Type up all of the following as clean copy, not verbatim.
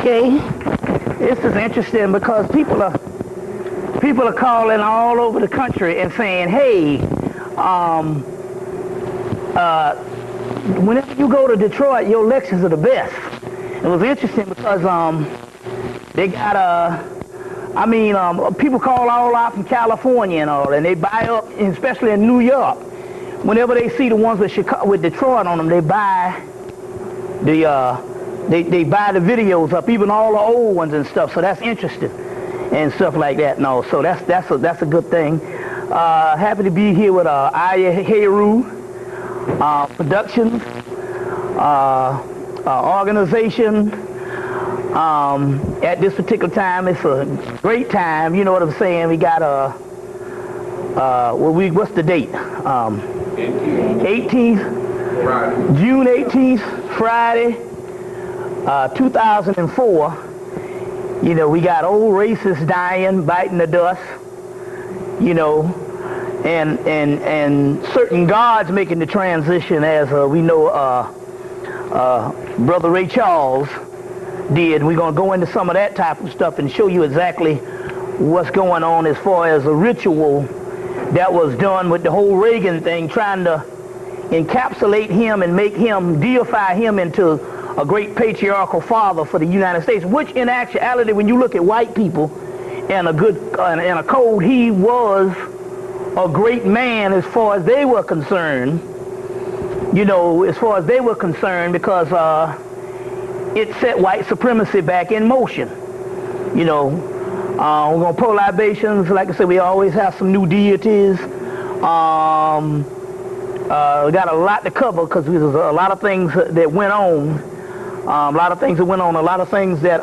Okay, this is interesting because people are calling all over the country and saying, hey, whenever you go to Detroit, your lectures are the best. It was interesting because they got people call all out from California and all, and they buy up, especially in New York. Whenever they see the ones with Detroit on them, they buy the they buy the videos up, even all the old ones and stuff. So that's interesting and stuff like that. No, so that's a good thing. Happy to be here with Eye Of Horus Productions organization. At this particular time, it's a great time. You know what I'm saying? We got what's the date? 18th, June 18th, Friday, 2004. You know, we got old racists dying, biting the dust. You know, and certain gods making the transition, as we know, Brother Ray Charles did. We're going to go into some of that type of stuff and show you exactly what's going on as far as a ritual that was done with the whole Reagan thing, trying to encapsulate him and make him, deify him into a great patriarchal father for the United States, which in actuality, when you look at white people and a code, he was a great man as far as they were concerned. You know, as far as they were concerned, because it set white supremacy back in motion. You know, we're going to pour libations. Like I said, we always have some new deities. We got a lot to cover because there's a lot of things that went on. A lot of things that,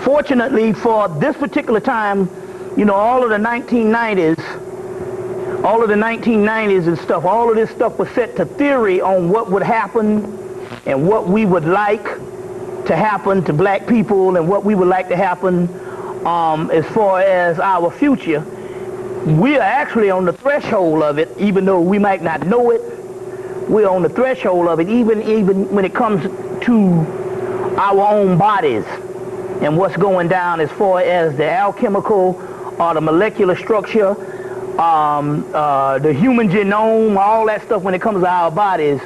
fortunately for this particular time, you know, all of the 1990s and stuff, all of this stuff was set to theory on what would happen and what we would like to happen to black people and what we would like to happen as far as our future. We are actually on the threshold of it, even though we might not know it. We're on the threshold of it, even when it comes to our own bodies and what's going down as far as the alchemical or the molecular structure, the human genome, all that stuff when it comes to our bodies.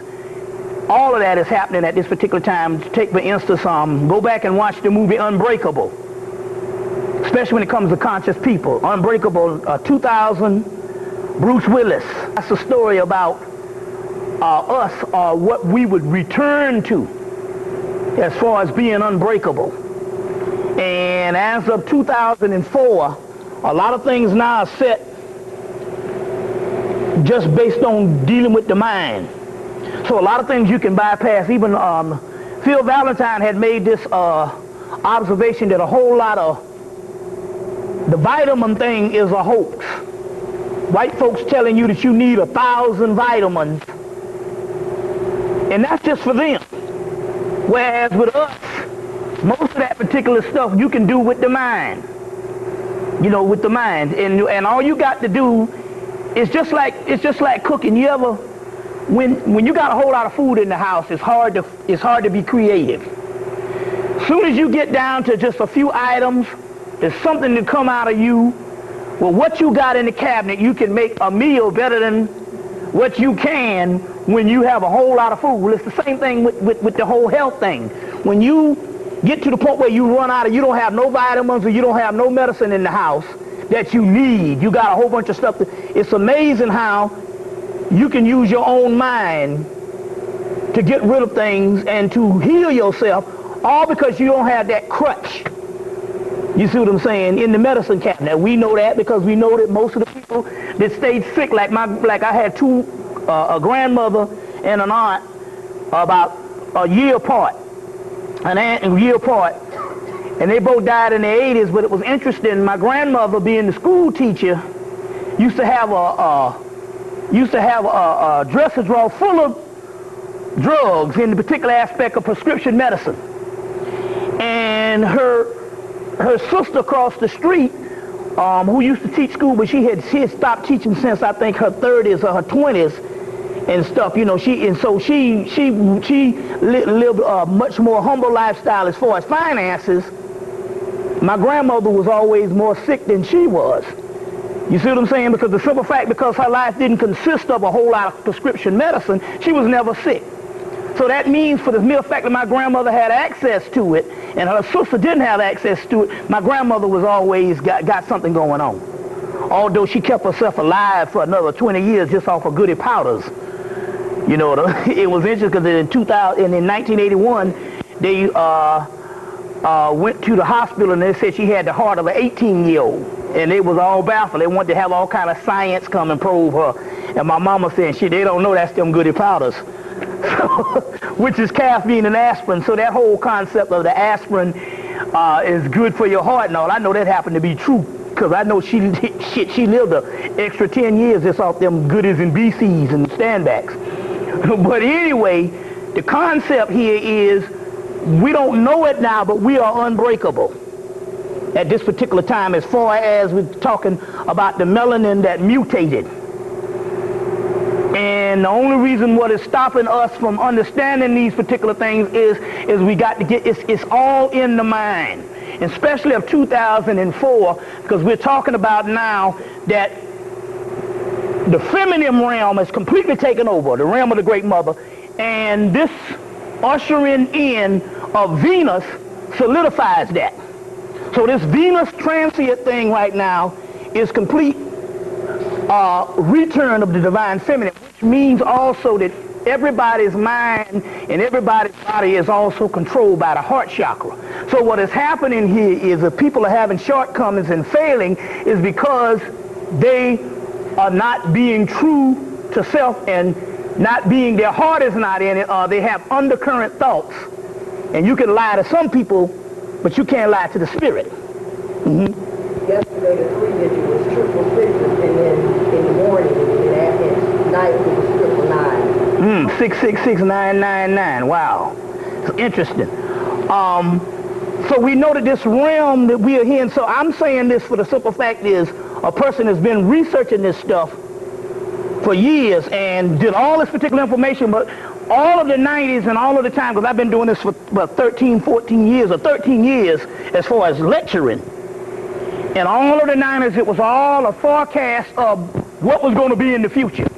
All of that is happening at this particular time. Take, for instance, go back and watch the movie Unbreakable, especially when it comes to conscious people. Unbreakable, 2000, Bruce Willis. That's a story about us, what we would return to as far as being unbreakable. And as of 2004, a lot of things now are set just based on dealing with the mind. So a lot of things you can bypass. Even Phil Valentine had made this observation that a whole lot of the vitamin thing is a hoax. White folks telling you that you need 1,000 vitamins, and that's just for them. Whereas with us, most of that particular stuff you can do with the mind. You know, with the mind, and all you got to do is just like cooking. You ever, when you got a whole lot of food in the house, it's hard to be creative. As soon as you get down to just a few items, there's something to come out of you. Well, what you got in the cabinet, you can make a meal better than what you can when you have a whole lot of food. Well, it's the same thing with the whole health thing. When you get to the point where you run out of, you don't have no vitamins or you don't have no medicine in the house that you need, you got a whole bunch of stuff. It's amazing how you can use your own mind to get rid of things and to heal yourself, all because you don't have that crutch. You see what I'm saying? In the medicine cabinet. We know that because we know that most of the people that stayed sick, like I had a grandmother and an aunt about a year apart, and they both died in their 80s. But it was interesting. My grandmother, being the school teacher, used to have a dresser drawer full of drugs in the particular aspect of prescription medicine. And her sister across the street, who used to teach school, but she had stopped teaching since I think her 30s or her 20s, and stuff, you know. She lived a much more humble lifestyle as far as finances. My grandmother was always more sick than she was. You see what I'm saying? Because the simple fact, because her life didn't consist of a whole lot of prescription medicine, she was never sick. So that means, for the mere fact that my grandmother had access to it and her sister didn't have access to it, my grandmother was always got something going on. Although she kept herself alive for another 20 years just off of goody powders. You know, it was interesting because in 1981, they went to the hospital and they said she had the heart of an 18-year-old. And they was all baffled. They wanted to have all kind of science come and probe her. And my mama said, shit, they don't know that's them goody powders. Which is caffeine and aspirin. So that whole concept of the aspirin is good for your heart and all, I know that happened to be true. Because I know she lived an extra 10 years just off them goodies and BCs and standbacks. But anyway, the concept here is, we don't know it now, but we are unbreakable at this particular time, as far as we're talking about the melanin that mutated. And the only reason what is stopping us from understanding these particular things is we got to get, it's all in the mind. Especially of 2004, because we're talking about now that the feminine realm is completely taken over, the realm of the Great Mother, and this ushering in of Venus solidifies that. So this Venus transient thing right now is complete return of the divine feminine, which means also that everybody's mind and everybody's body is also controlled by the heart chakra. So what is happening here is, if people are having shortcomings and failing, is because they are not being true to self and not being, their heart is not in it, or they have undercurrent thoughts. And you can lie to some people, but you can't lie to the spirit. Yesterday the 3-digit was 666, and then in the morning and at night it was 999. 666999. Wow, it's interesting. So we know that this realm that we are here in. So I'm saying this for the simple fact is, a person has been researching this stuff for years and did all this particular information, but all of the 90s and all of the time, because I've been doing this for about 13 years as far as lecturing. And all of the 90s, it was all a forecast of what was going to be in the future.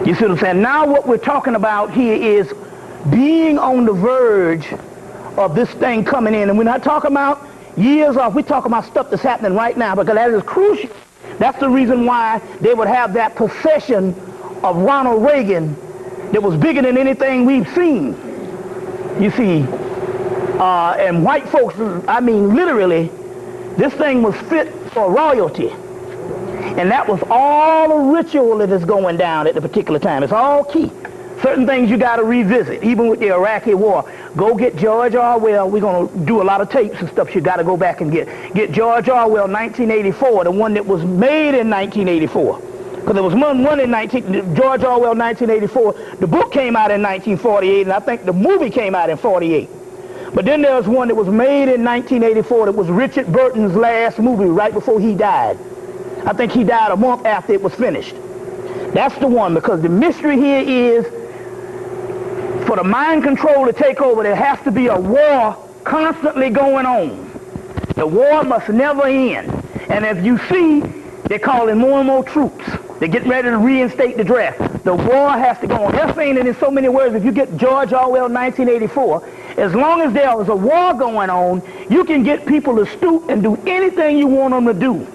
You see what I'm saying? Now what we're talking about here is being on the verge of this thing coming in. And we're not talking about years off. We're talking about stuff that's happening right now, because that is crucial. That's the reason why they would have that procession of Ronald Reagan that was bigger than anything we've seen. You see, and white folks, I mean, literally, this thing was fit for royalty. And that was all the ritual that is going down at the particular time. It's all key. Certain things you got to revisit, even with the Iraqi war. Go get George Orwell. We're going to do a lot of tapes and stuff you got to go back and get. Get George Orwell, 1984, the one that was made in 1984. Because there was one in George Orwell, 1984. The book came out in 1948, and I think the movie came out in 48. But then there was one that was made in 1984 that was Richard Burton's last movie right before he died. I think he died a month after it was finished. That's the one, because the mystery here is, for the mind control to take over, there has to be a war constantly going on. The war must never end. And as you see, they're calling more and more troops. They're getting ready to reinstate the draft. The war has to go on. They're saying it in so many words. If you get George Orwell, 1984, as long as there is a war going on, you can get people to stoop and do anything you want them to do.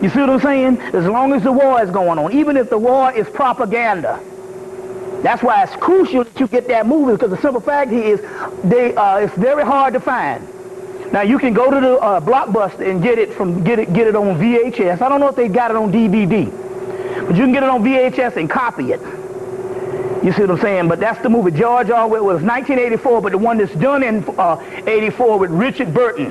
You see what I'm saying? As long as the war is going on, even if the war is propaganda. That's why it's crucial that you get that movie, because the simple fact is, it's very hard to find. Now you can go to the Blockbuster and get it on VHS. I don't know if they got it on DVD, but you can get it on VHS and copy it. You see what I'm saying? But that's the movie. George Orwell was 1984, but the one that's done in 84 with Richard Burton.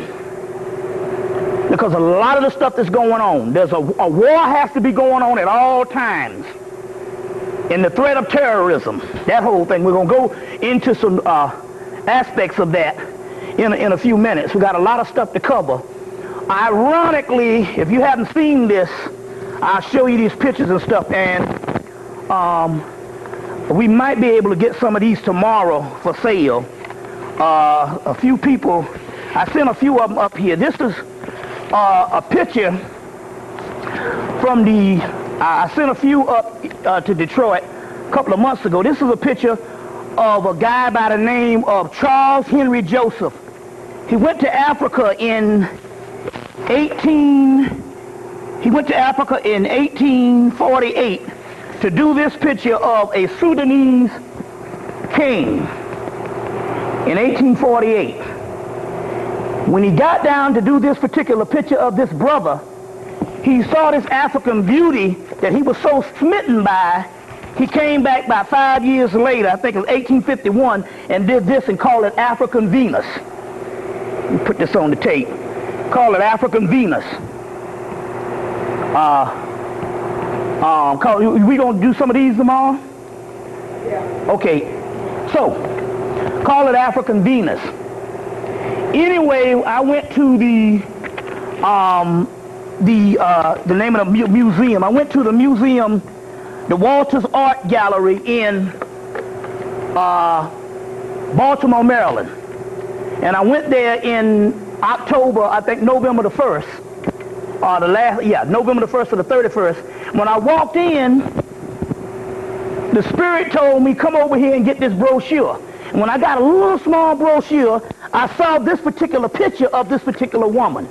Because a lot of the stuff that's going on, there's a war has to be going on at all times. And the threat of terrorism, that whole thing, we're going to go into some aspects of that in a few minutes. We got a lot of stuff to cover. Ironically, if you haven't seen this, I'll show you these pictures and stuff. And We might be able to get some of these tomorrow for sale. A few people, I sent a few of them up here. This is a picture from the, I sent a few up to Detroit a couple of months ago. This is a picture of a guy by the name of Charles Henry Joseph. He went to Africa in 1848 to do this picture of a Sudanese king in 1848. When he got down to do this particular picture of this brother, he saw this African beauty that he was so smitten by. He came back about 5 years later, I think it was 1851, and did this and called it Afrikan Venus. Let me put this on the tape. Call it Afrikan Venus. We gonna do some of these tomorrow? Yeah. Okay. So, call it Afrikan Venus. Anyway, I went to the name of the museum. I went to the museum, the Walters Art Gallery in Baltimore, Maryland. And I went there in October, I think November the 1st. November the 1st to the 31st. When I walked in, the spirit told me, come over here and get this brochure. And when I got a little small brochure, I saw this particular picture of this particular woman.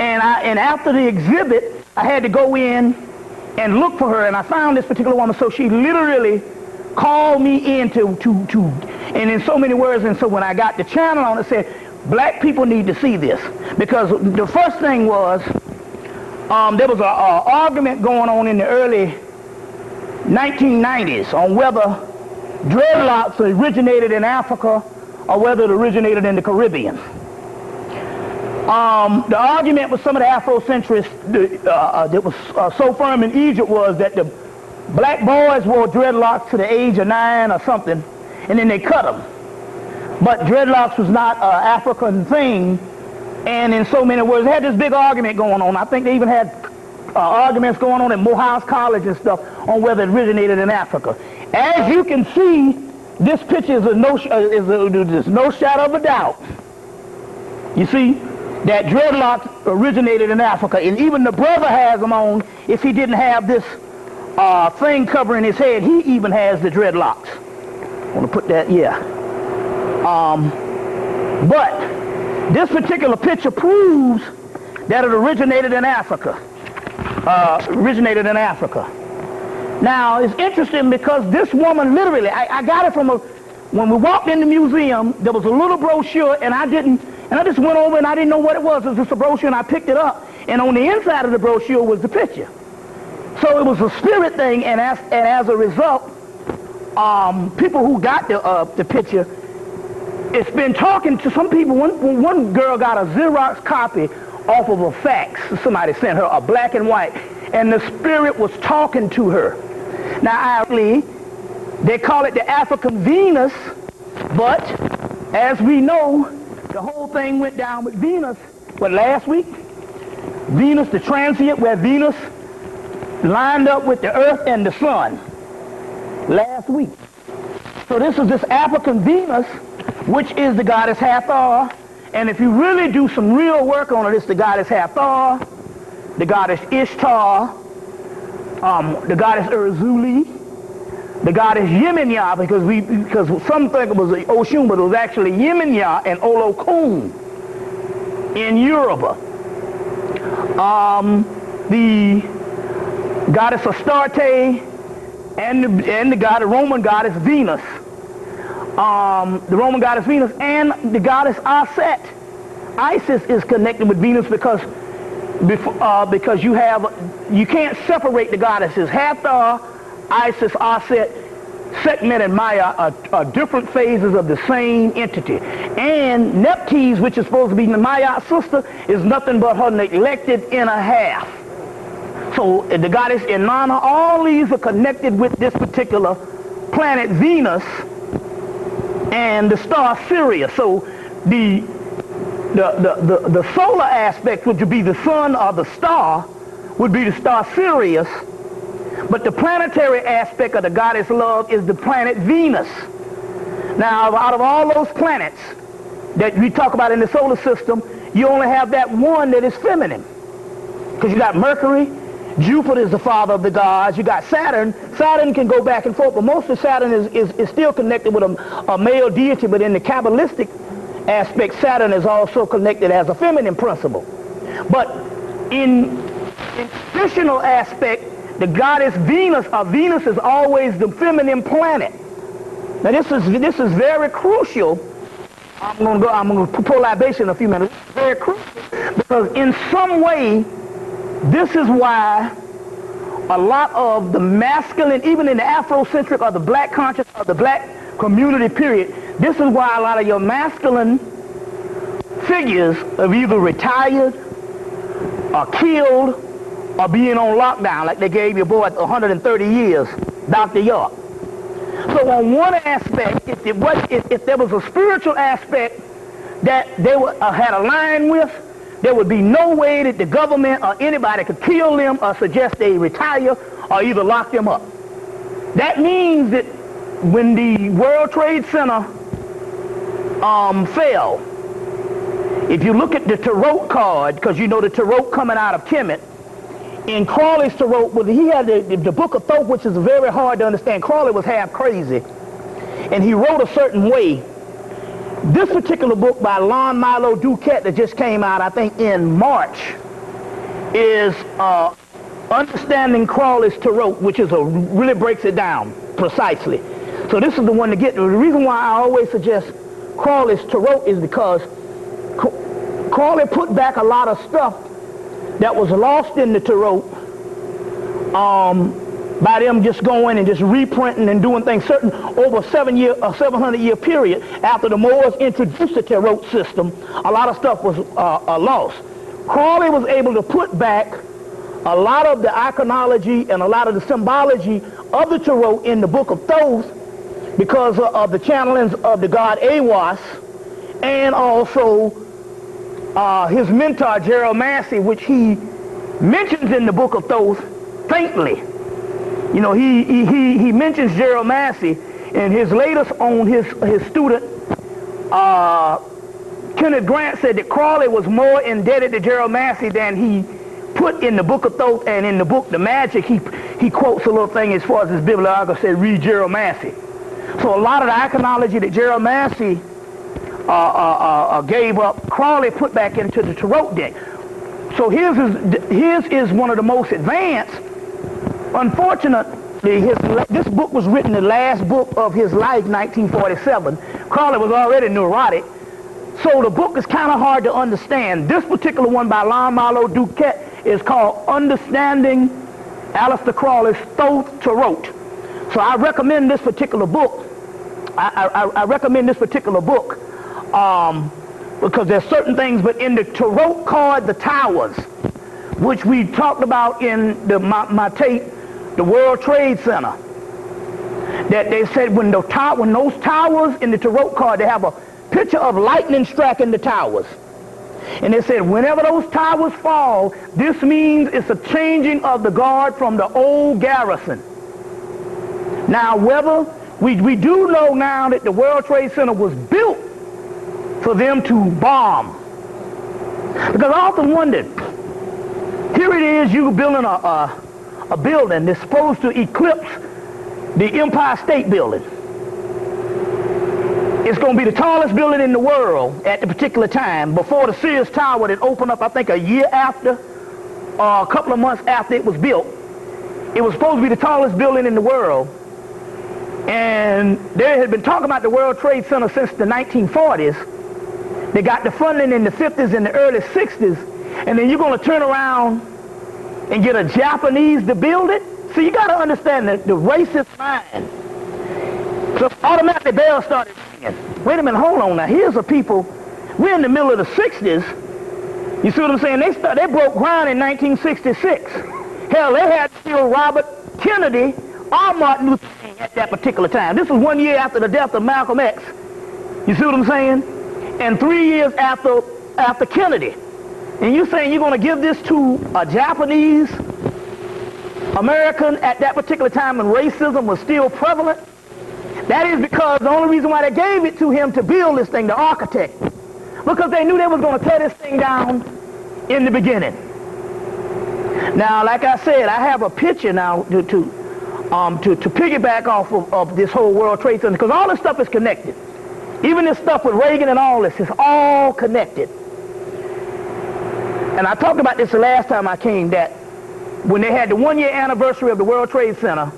And after the exhibit, I had to go in and look for her, and I found this particular woman. So she literally called me in and in so many words, and so when I got the channel on it, said, black people need to see this. Because the first thing was, there was an argument going on in the early 1990s on whether dreadlocks originated in Africa or whether it originated in the Caribbean. The argument with some of the Afrocentrists that was so firm in Egypt was that the black boys wore dreadlocks to the age of 9 or something, and then they cut them. But dreadlocks was not an African thing, and in so many words, they had this big argument going on. I think they even had arguments going on at Morehouse College and stuff on whether it originated in Africa. As you can see, this picture there's no shadow of a doubt. You see, that dreadlocks originated in Africa, and even the brother has them on. If he didn't have this thing covering his head, he even has the dreadlocks. I want to put that, yeah. But this particular picture proves that it originated in Africa. Now, it's interesting because this woman literally, I got it from when we walked in the museum, there was a little brochure, and I just went over and I didn't know what it was. It was just a brochure, and I picked it up, and on the inside of the brochure was the picture. So it was a spirit thing, and as a result, people who got the picture, it's been talking to some people. One girl got a Xerox copy off of a fax. Somebody sent her a black and white, and the spirit was talking to her. Now, actually, they call it the Afrikan Venus, but as we know, the whole thing went down with Venus, last week? Venus, the transient, where Venus lined up with the earth and the sun last week. So this is this Afrikan Venus, which is the goddess Hathor. And if you really do some real work on it, it's the goddess Hathor, the goddess Ishtar, the goddess Urzuli, the goddess Yeminya, because some think it was Oshun, but it was actually Yeminya and Olokun in Yoruba. The goddess Astarte and the Roman goddess Venus. The Roman goddess Venus and the goddess Aset. Isis is connected with Venus because you can't separate the goddesses. Hathor, Isis, Aset, Sekhmet, and Maya are different phases of the same entity. And Nephthys, which is supposed to be the Maya sister, is nothing but her neglected inner half. So the goddess Inanna, all these are connected with this particular planet Venus and the star Sirius. So the solar aspect, which would be the sun or the star, would be the star Sirius. But the planetary aspect of the goddess love is the planet Venus. Now, out of all those planets that we talk about in the solar system, you only have that one that is feminine. Because you got Mercury, Jupiter is the father of the gods, you got Saturn. Saturn can go back and forth, but most of Saturn is still connected with a male deity, but in the Kabbalistic aspect, Saturn is also connected as a feminine principle. But in traditional aspect, the goddess Venus, Venus is always the feminine planet. Now this is very crucial. I'm gonna pull libation in a few minutes. It's very crucial because in some way, this is why a lot of the masculine, even in the Afrocentric or the black conscious or the black community period, this is why a lot of your masculine figures have either retired or killed or being on lockdown, like they gave your boy 130 years, Dr. York. So on one aspect, if there was a spiritual aspect that they had aligned with, there would be no way that the government or anybody could kill them or suggest they retire or either lock them up. That means that when the World Trade Center fell, if you look at the tarot card, because you know the tarot coming out of Hemmitt, in Crawley's tarot, well, he had the Book of Thoth, which is very hard to understand. Crawley was half crazy, and he wrote a certain way. This particular book by Lon Milo Duquette that just came out, I think, in March, is Understanding Crawley's Tarot, which is really breaks it down precisely. So this is the one to get. The reason why I always suggest Crawley's Tarot is because Crawley put back a lot of stuff that was lost in the tarot by them just going and just reprinting and doing things certain over a 700-year period after the Moors introduced the tarot system. A lot of stuff was lost. Crawley was able to put back a lot of the iconology and a lot of the symbology of the tarot in the Book of Thoth because of the channelings of the god Awas and also his mentor Gerald Massey, which he mentions in the Book of Thoth faintly. You know, he mentions Gerald Massey, and his latest on his student Kenneth Grant said that Crawley was more indebted to Gerald Massey than he put in the Book of Thoth, and in the book The Magic he quotes a little thing as far as his bibliography said, read Gerald Massey. So a lot of the iconology that Gerald Massey gave up, Crawley put back into the tarot deck. So his is one of the most advanced. Unfortunately, this book was written the last book of his life, 1947. Crawley was already neurotic, so the book is kind of hard to understand. This particular one by Lon Milo Duquette is called Understanding Aleister Crowley's Thoth Tarot. So I recommend this particular book. I recommend this particular book because there's certain things, but in the tarot card, the towers, which we talked about in my tape, the World Trade Center, that they said when those towers in the tarot card, they have a picture of lightning striking the towers. And they said whenever those towers fall, this means it's a changing of the guard from the old garrison. Now, whether we do know now that the World Trade Center was built for them to bomb. Because I often wondered, here it is, you building a building that's supposed to eclipse the Empire State Building. It's going to be the tallest building in the world at the particular time, before the Sirius Tower that opened up, I think, a year after, or a couple of months after it was built. It was supposed to be the tallest building in the world. And they had been talking about the World Trade Center since the 1940s. They got the funding in the 50s and the early 60s. And then you're going to turn around and get a Japanese to build it? So you got to understand the racist mind. So automatically bells started ringing. Wait a minute, hold on now. Here's a people, we're in the middle of the 60s. You see what I'm saying? They broke ground in 1966. Hell, they had to kill Robert Kennedy or Martin Luther King at that particular time. This was 1 year after the death of Malcolm X. You see what I'm saying? And 3 years after Kennedy. And you're saying you're going to give this to a Japanese American at that particular time when racism was still prevalent? That is because the only reason why they gave it to him to build this thing, the architect, because they knew they was going to tear this thing down in the beginning. Now, like I said, I have a picture now to piggyback off of this whole World Trade Center, because all this stuff is connected. Even this stuff with Reagan and all this is all connected. And I talked about this the last time I came, that when they had the 1-year anniversary of the World Trade Center,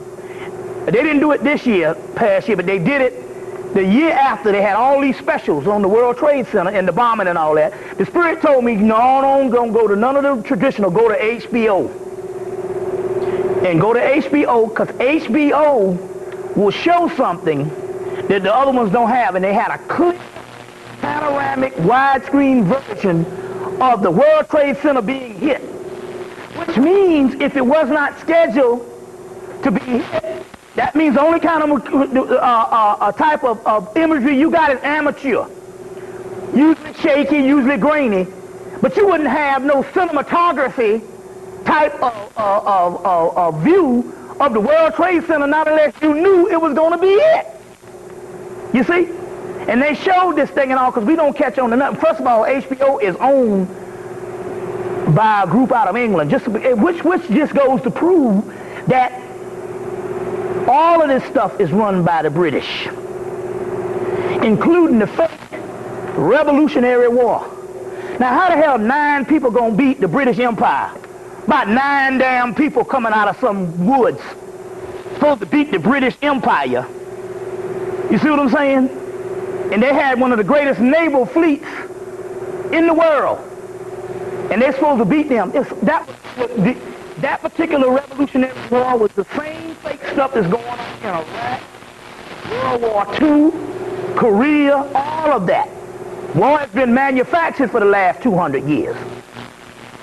they didn't do it this year, past year, but they did it the year after. They had all these specials on the World Trade Center and the bombing and all that. The Spirit told me, no, don't go to none of the traditional, go to HBO. And go to HBO, because HBO will show something that the other ones don't have. And they had a clear, panoramic, widescreen version of the World Trade Center being hit. Which means if it was not scheduled to be hit, that means the only kind of type of imagery you got is amateur. Usually shaky, usually grainy. But you wouldn't have no cinematography type of view of the World Trade Center, not unless you knew it was going to be it. You see? And they showed this thing and all, because we don't catch on to nothing. First of all, HBO is owned by a group out of England, which just goes to prove that all of this stuff is run by the British, including the fake Revolutionary War. Now, how the hell 9 people gonna beat the British Empire? About 9 damn people coming out of some woods, supposed to beat the British Empire. You see what I'm saying? And they had one of the greatest naval fleets in the world, and they're supposed to beat them. That particular Revolutionary War was the same fake stuff that's going on in Iraq, World War II, Korea, all of that. War has been manufactured for the last 200 years.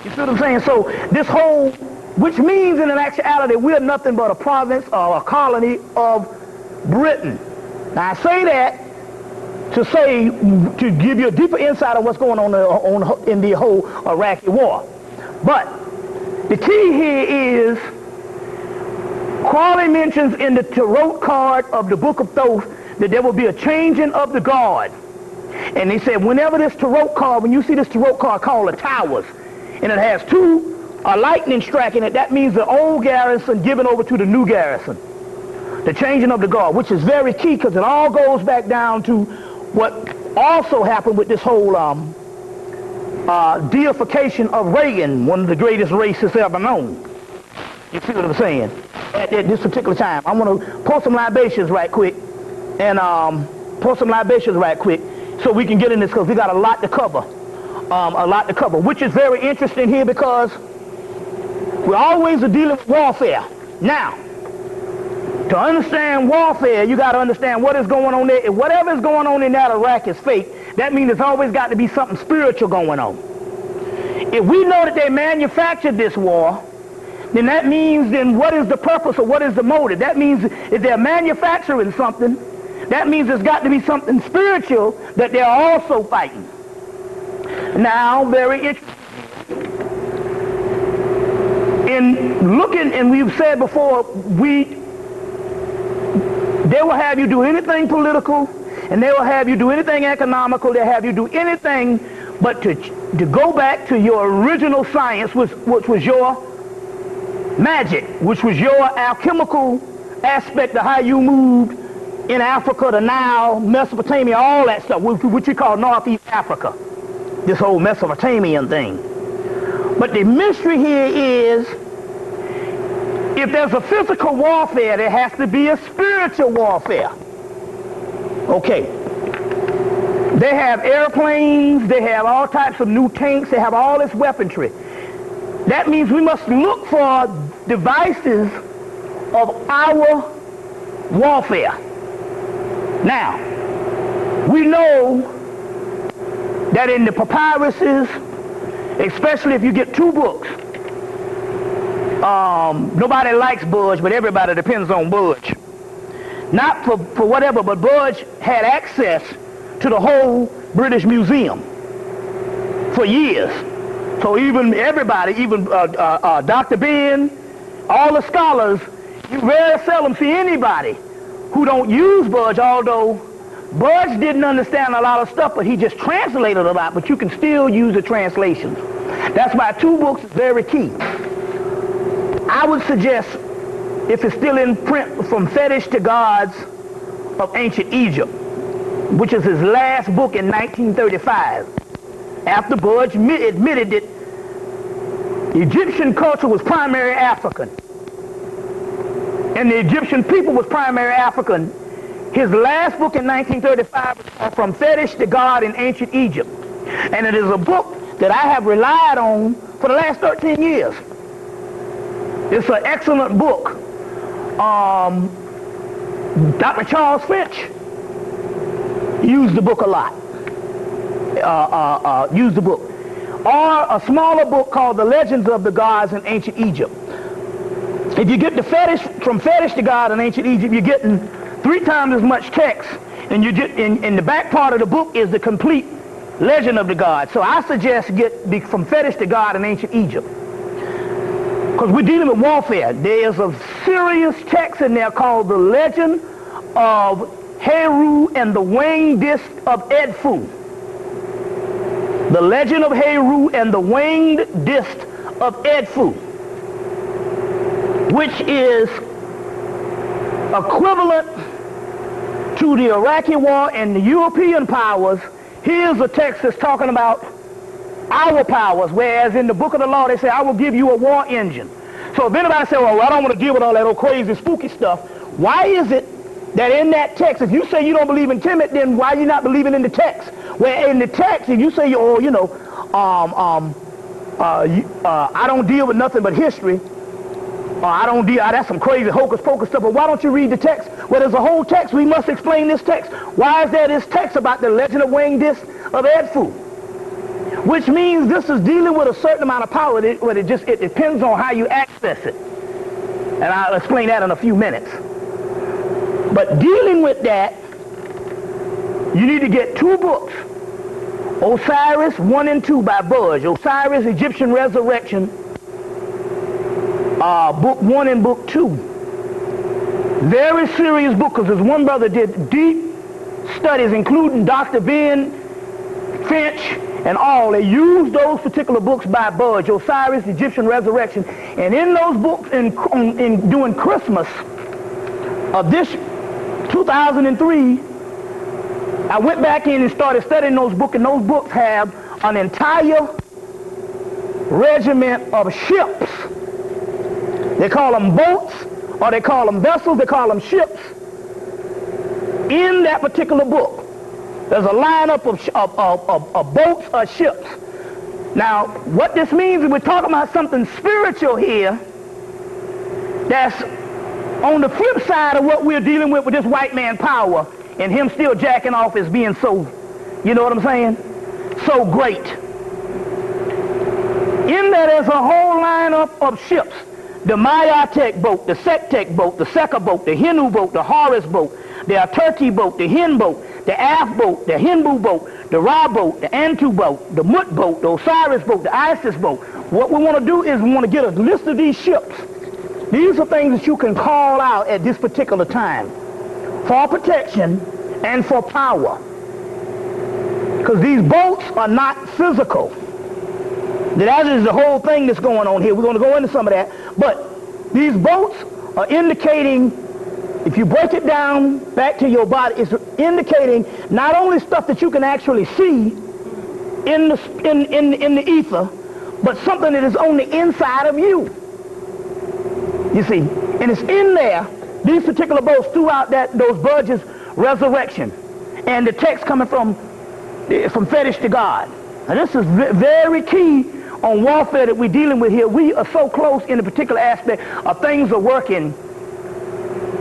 You see what I'm saying? So this whole, which means in actuality we're nothing but a province or a colony of Britain. Now I say that to give you a deeper insight of what's going on in the whole Iraqi war. But the key here is, Crowley mentions in the tarot card of the Book of Thoth that there will be a changing of the guard. And he said whenever this tarot card, when you see this tarot card called the Towers, and it has 2 lightning striking it, that means the old garrison given over to the new garrison. The changing of the guard, which is very key, because it all goes back down to what also happened with this whole deification of Reagan, one of the greatest racists ever known. You see what I'm saying? At this particular time. I want to pour some libations right quick, and so we can get in this, because we got a lot to cover. Which is very interesting here, because we always are dealing with warfare. Now, to understand warfare, you got to understand what is going on there. If whatever is going on in that Iraq is fake, that means there's always got to be something spiritual going on. If we know that they manufactured this war, then that means, then what is the purpose or what is the motive? That means if they're manufacturing something, that means there's got to be something spiritual that they're also fighting. Now, very interesting. In looking, and we've said before, they will have you do anything political, and they will have you do anything economical. They'll have you do anything but to go back to your original science, which was your magic, which was your alchemical aspect of how you moved in Africa, the Nile, Mesopotamia, all that stuff, which we call Northeast Africa, this whole Mesopotamian thing. But the mystery here is, if there's a physical warfare, there has to be a spiritual warfare. Okay. They have airplanes, they have all types of new tanks, they have all this weaponry. That means we must look for devices of our warfare. Now, we know that in the papyruses, especially if you get 2 books, nobody likes Budge, but everybody depends on Budge. Not for whatever, but Budge had access to the whole British Museum for years. So even everybody, even Dr. Ben all the scholars, you very seldom see anybody who don't use Budge, although Budge didn't understand a lot of stuff, but he just translated a lot, but you can still use the translations. That's why 2 books is very key. I would suggest, if it's still in print, From Fetish to Gods of Ancient Egypt, which is his last book in 1935, after Budge admitted that Egyptian culture was primarily African, and the Egyptian people was primarily African. His last book in 1935 was From Fetish to God in Ancient Egypt. And it is a book that I have relied on for the last 13 years. It's an excellent book. Dr. Charles Finch used the book a lot. Used the book. Or a smaller book called The Legends of the Gods in Ancient Egypt. If you get the From Fetish to God in Ancient Egypt, you're getting 3 times as much text, and you get in the back part of the book is the complete legend of the God. So I suggest get From Fetish to God in Ancient Egypt, because we're dealing with warfare. There's a serious text in there called The Legend of Heru and the Winged Disc of Edfu. The Legend of Heru and the Winged Disc of Edfu, which is equivalent to the Iraqi war and the European powers. Here's a text that's talking about our powers, whereas in the book of the law they say, I will give you a war engine. So if anybody say, well, I don't want to deal with all that old crazy spooky stuff, why is it that in that text, if you say you don't believe in Hemmitt, then why are you not believing in the text? Where in the text, if you say, oh, you know, I don't deal with nothing but history, I don't deal, that's some crazy hocus pocus stuff, but why don't you read the text? Well, there's a whole text. We must explain this text. Why is there this text about the Legend of Winged Disc of Edfu? Which means this is dealing with a certain amount of power, it depends on how you access it. And I'll explain that in a few minutes. But dealing with that, you need to get 2 books. Osiris 1 and 2 by Budge. Osiris, Egyptian Resurrection, book 1 and book 2. Very serious book, because this one brother did deep studies, including Dr. Ben, Finch, and all. They used those particular books by Budge, Osiris, Egyptian Resurrection. And in those books, in doing Christmas of this 2003, I went back in and started studying those books, and those books have an entire regiment of ships. They call them boats, or they call them vessels, they call them ships. In that particular book, there's a lineup of boats or ships. Now, what this means is we're talking about something spiritual here that's on the flip side of what we're dealing with this white man power, and him still jacking off as being so, you know what I'm saying, so great. In there, there's a whole lineup of ships. The Mayatek boat, the Sektek boat, the Seka boat, the Henu boat, the Horus boat, the Turkey boat, the Hin boat, the Af boat, the Hinbu boat, the Ra boat, the Antu boat, the Mut boat, the Osiris boat, the Isis boat. What we want to do is we want to get a list of these ships. These are things that you can call out at this particular time for protection and for power. Because these boats are not physical. That is the whole thing that's going on here. We're going to go into some of that. But these boats are indicating, if you break it down back to your body, it's indicating not only stuff that you can actually see in the ether, but something that is on the inside of you. You see, and it's in there, these particular boats throughout those Budge's resurrection, and the text coming from Fetish to God. Now this is very key on warfare that we're dealing with here. We are so close in a particular aspect of things are working,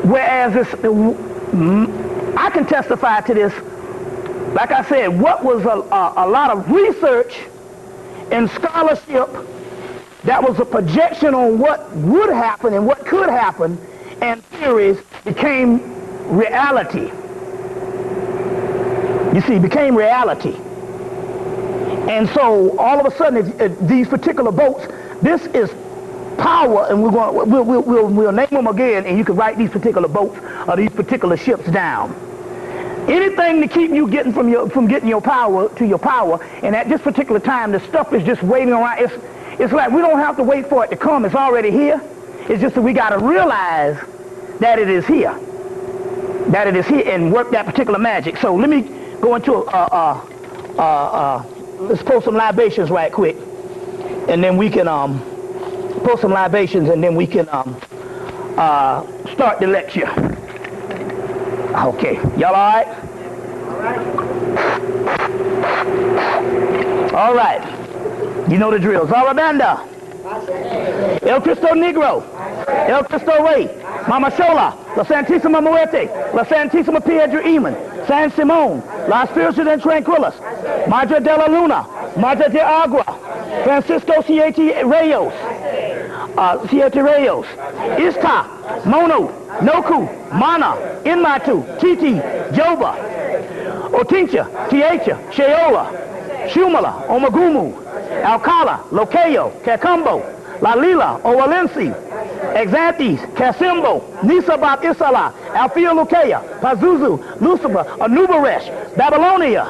whereas I can testify to this. Like I said, what was a lot of research and scholarship that was a projection on what would happen and what could happen, and theories became reality. You see, became reality. And so all of a sudden, these particular boats, this is power, and we'll name them again, and you can write these particular boats or these particular ships down. Anything to keep you from getting your power to your power, and at this particular time, the stuff is just waiting around. It's like we don't have to wait for it to come. It's already here. It's just that we got to realize that it is here. That it is here, and work that particular magic. So let me go into let's post some libations right quick, and then we can post some libations, and then we can start the lecture. Okay, y'all all right? All right. You know the drill. Zarabanda. El Cristo Negro. El Cristo Rey. Mama Shola. La Santísima Muerte. La Santísima Piedra Iman. San Simón. La Spiritus and Tranquilis. Madre de la Luna. Madre de Agua. Francisco Siete Reyes. Ista. Mono. Noku. Mana. Inmatu. Titi. Joba. Otincha. Tiecha. Sheola. Shumala. Omagumu. Alcala, Locayo, Cacumbo, La Lila, Owalensi, Exantes, Casimbo, Nisabat Isala, Alfia Lucaya, Pazuzu, Lucifer, Anubaresh, Babylonia,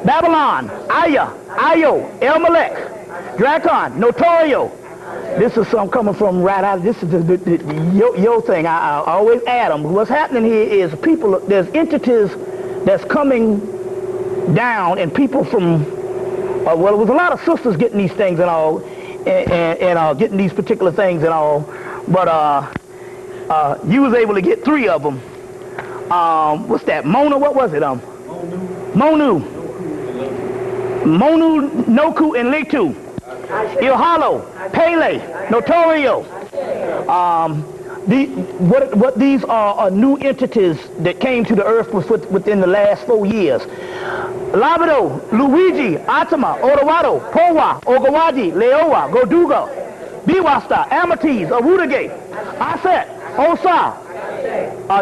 Babylon, Aya, Ayo, Elmelech, Dracon, Notorio. This is some coming from right out. This is the yo thing. I always add them. What's happening here is people, there's entities that's coming down, and people from well, it was a lot of sisters getting these things and all, and getting these particular things and all, but you was able to get 3 of them. What's that? Mona, what was it? Monu, Noku, and Letu. Ilhalo, Pele, Notorio. What these are new entities that came to the earth within the last 4 years. Labado, Luigi, Atama, Odawado, Powa, Ogawadi, Leowa, Goduga, Biwasta, Amatis, Awudage, Aset, Osa,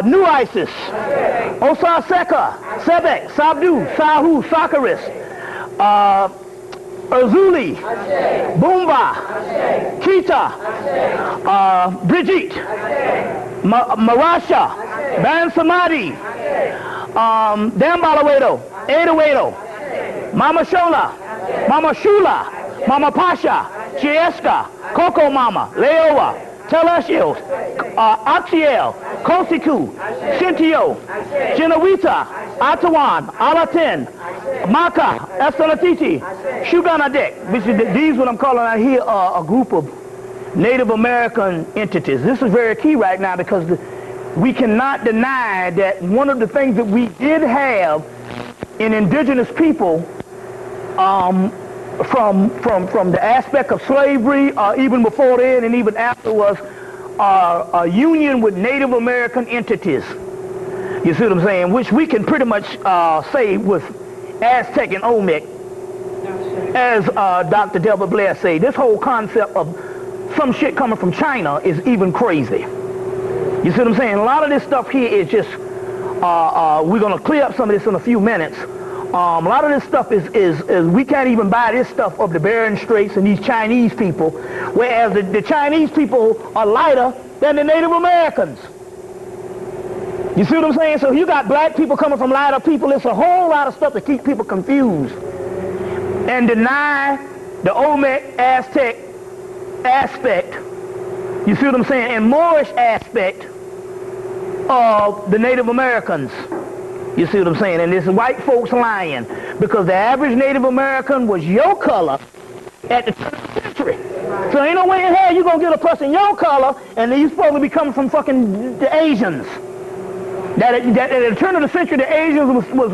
New Isis, Osa Seka, Sebek, Sabdu, Sahu, Sakaris, Azuli, Boomba, Kita, Brigitte, Marasha, Ban Samadi, Dambalawedo, Adawedo, Mama Shola, Mama Shula, Mama Pasha, Chieska, Coco Mama, Leowa, Telesios, Axiel, Kosiku, Cintio, Chinawita, Atawan, Alatin, Maka, Estolatiti, Shuganadek, which is these what I'm calling out here are a group of Native American entities. This is very key right now because we cannot deny that one of the things that we did have in indigenous people from the aspect of slavery, even before then and even after, was a union with Native American entities. You see what I'm saying? Which we can pretty much say was Aztec and Olmec, as Dr. Delbert Blair say. This whole concept of some shit coming from China is even crazy. You see what I'm saying? A lot of this stuff here is just, we're going to clear up some of this in a few minutes. A lot of this stuff is we can't even buy this stuff of the Bering Straits and these Chinese people, whereas the Chinese people are lighter than the Native Americans. You see what I'm saying? So you got black people coming from lighter people. It's a whole lot of stuff to keep people confused and deny the Olmec Aztec aspect, you see what I'm saying, and Moorish aspect of the Native Americans. You see what I'm saying? And this white folks lying, because the average Native American was your color at the turn of the century. So ain't no way in hell you're going to get a person your color and then you're supposed to be coming from fucking the Asians. That at the turn of the century, the Asians was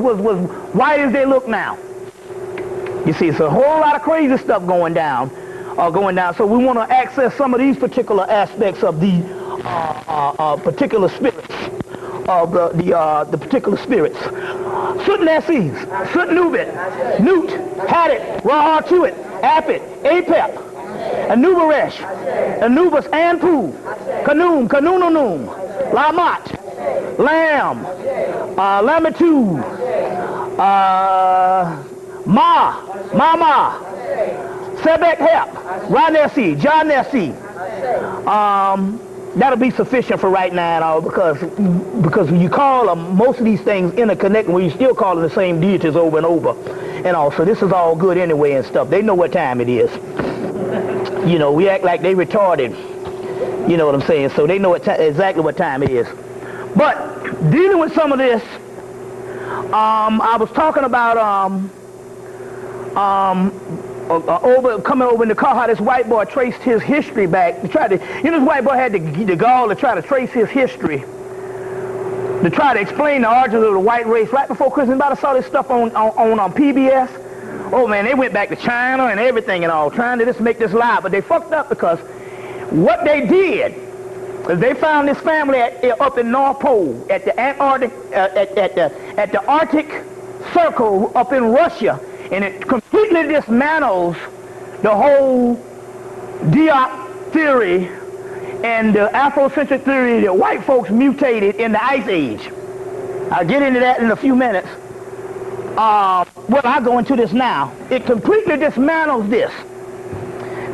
white as they look now. You see, it's a whole lot of crazy stuff going down. So we want to access some of these particular aspects of the particular spirits, of the particular spirits. Soot Nasses, Soot Nubit, Newt, Hadit, Raha Tuit, Apit, Apep, Anubaresh, Anubis, Anpu, Kanum, Kanununum, Lamat, Lamb, Lamitu, Mama, Sebek Hep, Ranesi, Janesi, That'll be sufficient for right now and all, because when you call most of these things interconnected, when you still calling the same deities over and over and all. So this is all good anyway and stuff. They know what time it is. You know, we act like they retarded. You know what I'm saying? So they know exactly what time it is. But dealing with some of this, I was talking about coming over in the car, how this white boy traced his history back. This white boy had the gall to try to trace his history, to try to explain the origins of the white race. Right before Christmas, I saw this stuff on PBS. Oh man, they went back to China and everything and all, trying to just make this lie. But they fucked up, because what they did is they found this family up in North Pole, at the Antarctic, at the Arctic Circle up in Russia. And it completely dismantles the whole Diop theory and the Afrocentric theory that white folks mutated in the Ice Age. I'll get into that in a few minutes. Well, I'll go into this now. It completely dismantles this.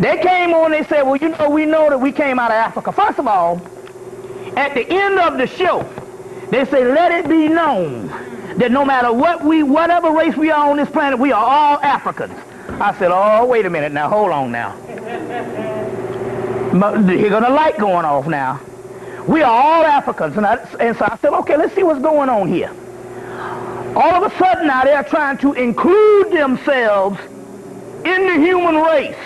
They came on, they said, well, you know, we know that we came out of Africa. First of all, at the end of the show, they say, let it be known that no matter whatever race we are on this planet, we are all Africans. I said, oh, wait a minute now, hold on now. Here got a light going off now. We are all Africans. And so I said, okay, let's see what's going on here. All of a sudden now they're trying to include themselves in the human race.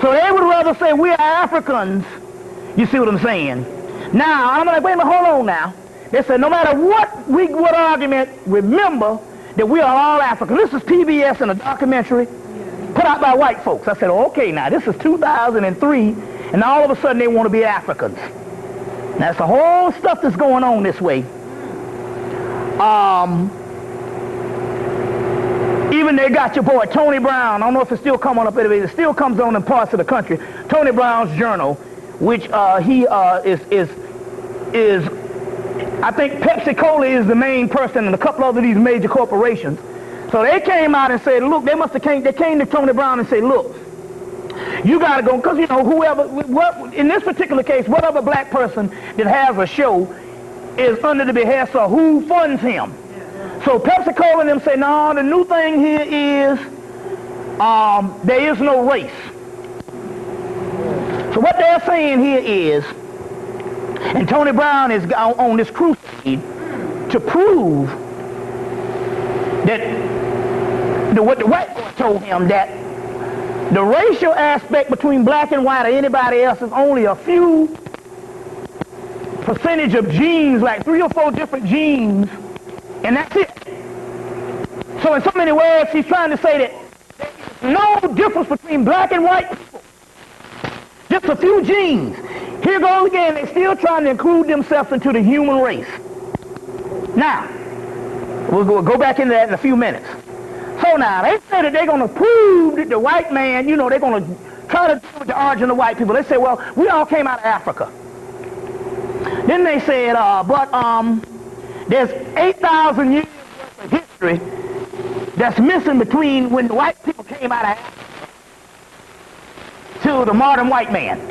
So they would rather say we are Africans. You see what I'm saying? Now, I'm like, wait a minute, hold on now. They said, no matter what argument, remember that we are all Africans. This is PBS in a documentary put out by white folks. I said, okay, now, this is 2003, and all of a sudden they want to be Africans. Now, it's the whole stuff that's going on this way. Even they got your boy, Tony Brown. I don't know if it's still coming up. It still comes on in parts of the country. Tony Brown's journal, which he is I think Pepsi Cola is the main person and a couple of these major corporations. So they came out and said, look, they came to Tony Brown and said, look, you got to go, because, you know, in this particular case, whatever black person that has a show is under the behest of who funds him. So Pepsi Cola and them say, no, the new thing here is there is no race. So what they're saying here is, and Tony Brown is on this crusade to prove that what the white boy told him, that the racial aspect between black and white or anybody else is only a few percentage of genes, like 3 or 4 different genes, and that's it. So in so many words, he's trying to say that there's no difference between black and white people. Just a few genes. Here goes again, they're still trying to include themselves into the human race. Now, we'll go back into that in a few minutes. So now, they say that they're going to prove that the white man, you know, they're going to try to deal with the origin of white people. They say, well, we all came out of Africa. Then they said, there's 8,000 years worth of history that's missing between when the white people came out of Africa to the modern white man.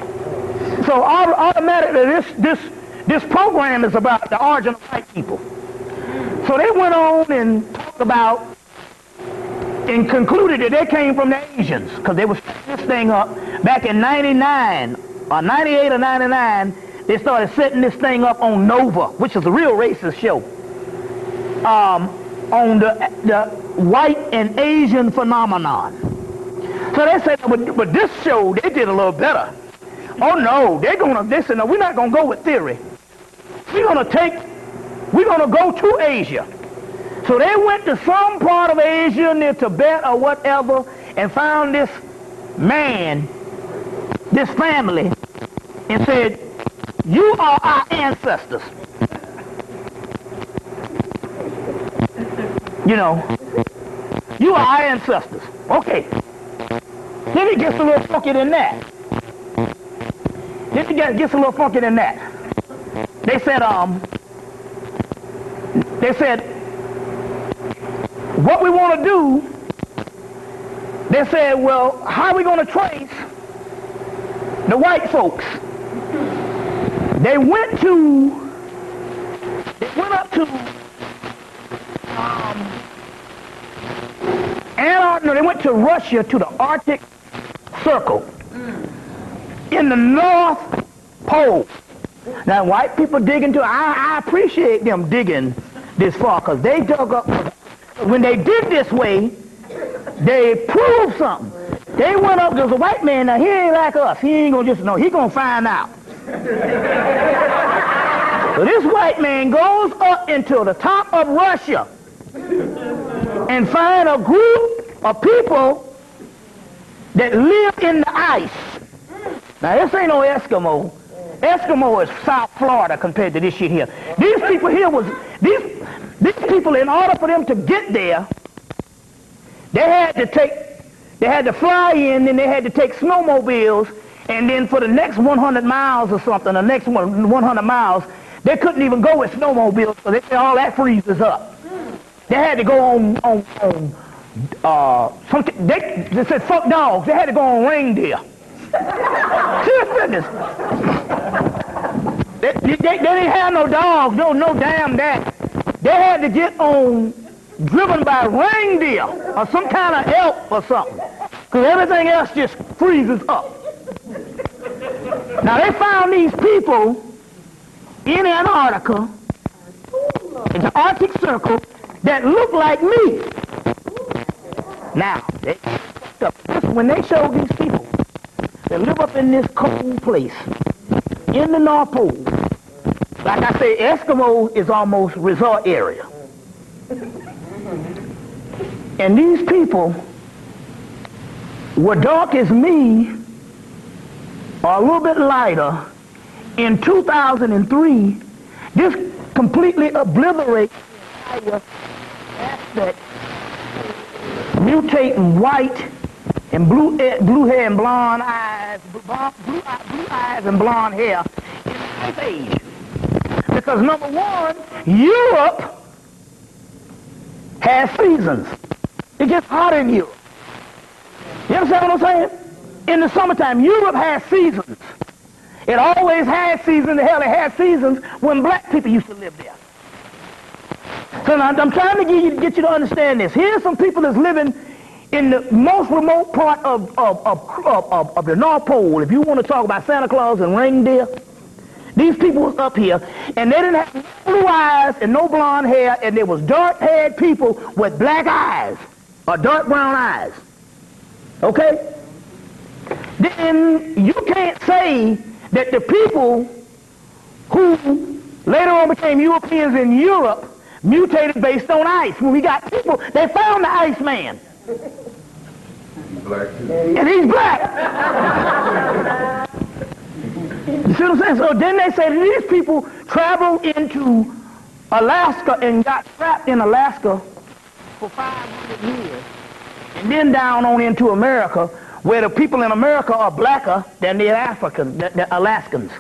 So automatically this program is about the origin of white people. So they went on and talked about and concluded that they came from the Asians, because they were setting this thing up back in 99 or 98 or 99. They started setting this thing up on Nova, which is a real racist show, on the white and Asian phenomenon. So they said, but this show, they did a little better. Oh no, they said, no, we're not gonna go with theory. We're gonna go to Asia. So they went to some part of Asia near Tibet or whatever and found this man, this family, and said, you are our ancestors. You know, you are our ancestors. Okay. Then it gets a little funky than that. They said, what we want to do, they said, well, how are we going to trace the white folks They went up to Antarctica. No, they went to Russia, to the Arctic Circle in the North Pole. Now, white people digging to, I appreciate them digging this far, because they dug up. When they did this way, they proved something. They went up, there's a white man, now he ain't like us. He ain't gonna just know, he gonna find out. So this white man goes up into the top of Russia and find a group of people that live in the ice. Now this ain't no Eskimo. Eskimo is South Florida compared to this shit here. These people here was, these people, in order for them to get there, they had to fly in, then they had to take snowmobiles, and then for the next 100 miles or something, the next 100 miles, they couldn't even go with snowmobiles because they said all that freezes up. They had to go they said fuck dogs, they had to go on reindeer. Serious business. They didn't have no dogs, no damn that. They had to get on, driven by reindeer or some kind of elk or something, because everything else just freezes up. Now they found these people in Antarctica, in the Arctic Circle, that look like me. Now, when they showed these people that live up in this cold place, in the North Pole, like I say, Eskimo is almost resort area. And these people were dark as me, or a little bit lighter. In 2003, this completely obliterates the entire aspect, mutating white and blue hair and blonde eyes, blue eyes and blonde hair in the Ice Age. Because number one, Europe has seasons. It gets hot in Europe. You understand what I'm saying? In the summertime, Europe has seasons. It always had seasons. Hell, it had seasons when black people used to live there. So now, I'm trying to get you to understand this. Here's some people that's living in the most remote part of the North Pole. If you want to talk about Santa Claus and reindeer, these people was up here, and they didn't have no blue eyes and no blonde hair, and there was dark-haired people with black eyes or dark brown eyes. Okay? Then you can't say that the people who later on became Europeans in Europe mutated based on ice. When we got people, they found the Iceman. He's black too. And he's black. You see what I'm saying? So then they say that these people traveled into Alaska and got trapped in Alaska for 500 years. And then down on into America, where the people in America are blacker than the Alaskans.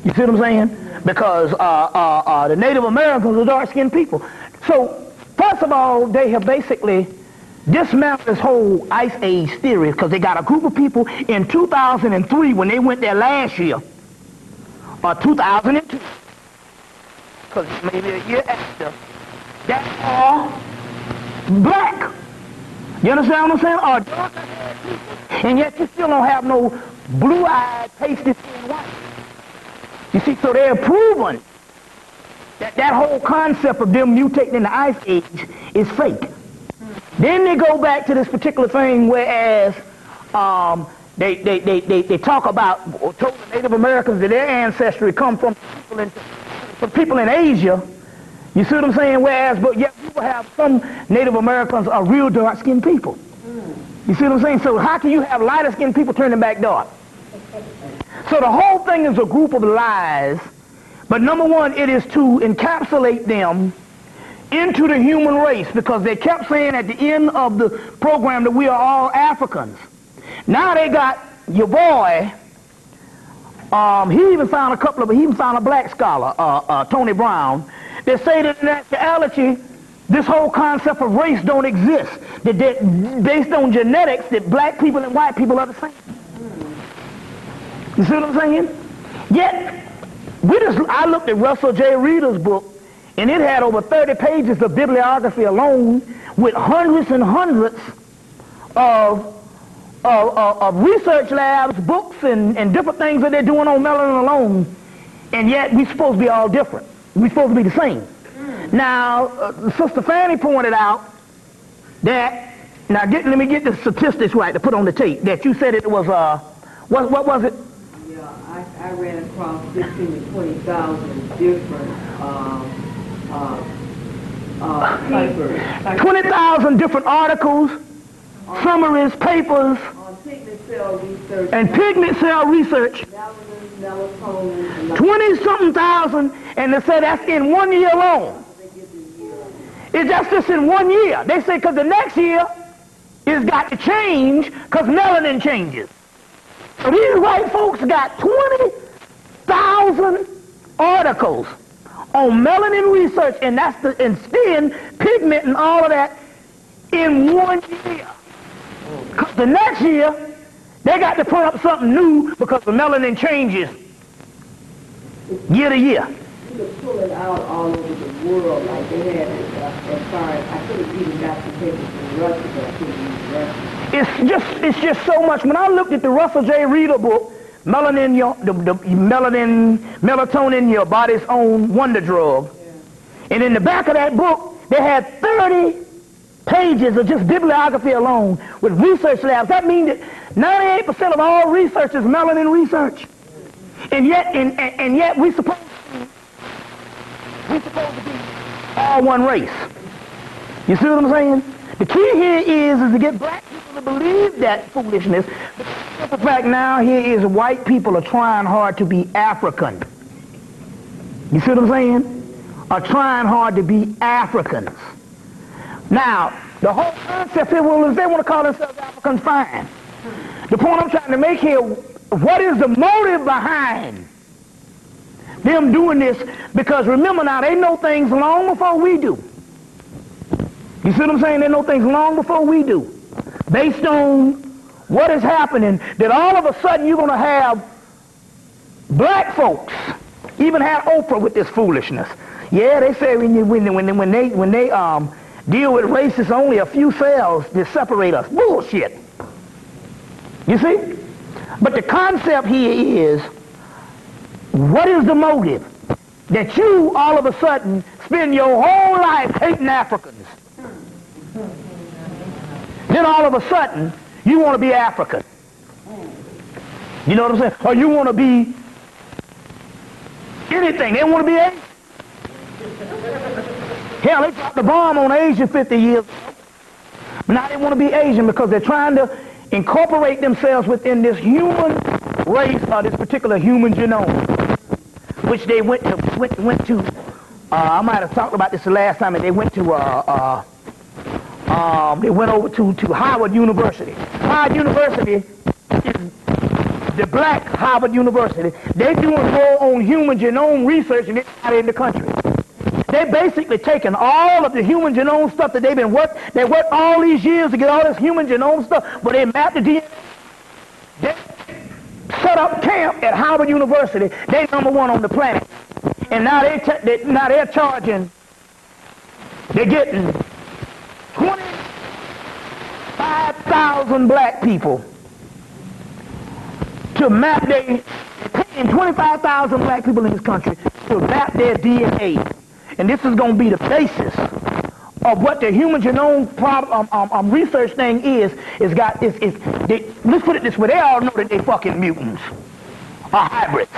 You see what I'm saying? Because the Native Americans are dark-skinned people. So, first of all, they have basically dismantled this whole Ice Age theory, because they got a group of people in 2003 when they went there last year, or 2002, because maybe a year after, that are black. You understand what I'm saying? Or dark-haired people, and yet you still don't have no blue-eyed, pasty-skinned white. You see, so they're proven that that whole concept of them mutating in the Ice Age is fake. Then they go back to this particular thing, whereas they talk about, told the Native Americans that their ancestry come from people in Asia. You see what I'm saying? Whereas, but yet we will have some Native Americans are real dark-skinned people. You see what I'm saying? So how can you have lighter-skinned people turning back dark? So the whole thing is a group of lies, but number one, it is to encapsulate them into the human race, because they kept saying at the end of the program that we are all Africans. Now they got your boy, he even found a black scholar, Tony Brown, that say that in actuality, this whole concept of race don't exist. That based on genetics, that black people and white people are the same. You see what I'm saying? Yet, I looked at Russell J. Reeder's book, and it had over 30 pages of bibliography alone with hundreds and hundreds of research labs, books, and different things that they're doing on melanin alone. And yet, we're supposed to be all different. We're supposed to be the same. Now, Sister Fanny pointed out that, now let me get the statistics right to put on the tape, that you said it was, what was it? Yeah, I ran across 15 to 20,000 different papers. 20,000 different articles, summaries, papers, On pigment cell research. and pigment cell research. Melanin, melatonin. 20-something thousand, and they say that's in 1 year alone. It's just in 1 year. They say because the next year it's got to change because melanin changes. So these white folks got 20,000 articles on melanin research, and that's and skin, pigment, and all of that in 1 year. Because the next year they got to put up something new because the melanin changes year to year. You could pull it out all over the world like they had it as far as, I could have even got the papers from Russia, but I couldn't use Russia. It's just so much. When I looked at the Russell J. Reeder book, Melanin, melatonin, your body's own wonder drug. Yeah. And in the back of that book, they had 30 pages of just bibliography alone with research labs. That means that 98% of all research is melanin research. And yet we're supposed to be all one race. You see what I'm saying? The key here is to get black people to believe that foolishness. The fact now here is white people are trying hard to be African. You see what I'm saying? Are trying hard to be Africans. Now, the whole concept here, well, if they want to call themselves Africans, fine. The point I'm trying to make here, what is the motive behind them doing this? Because remember now, they know things long before we do. You see what I'm saying? They know things long before we do. Based on what is happening, that all of a sudden you're going to have black folks, even have Oprah with this foolishness. Yeah, they say when they deal with race, it's only a few cells that separate us. Bullshit. You see? But the concept here is, what is the motive that you all of a sudden spend your whole life hating Africans? Then all of a sudden, you want to be African. You know what I'm saying? Or you want to be anything. They don't want to be Asian. Hell, they dropped the bomb on Asia 50 years ago. But now they want to be Asian because they're trying to incorporate themselves within this human race or this particular human genome, which they went to. I might have talked about this the last time, and they went to they went over to Howard University. Howard University is the black Harvard University. They're doing more on human genome research than anybody in the country. They're basically taking all of the human genome stuff that they worked all these years to get all this human genome stuff, but they mapped the DNA. They set up camp at Howard University. They're #1 on the planet. And now they're charging, they're getting 25,000 black people to map their, paying 25,000 black people in this country to map their DNA. And this is going to be the basis of what the human genome research thing is. Let's put it this way, they all know that they fucking mutants or hybrids.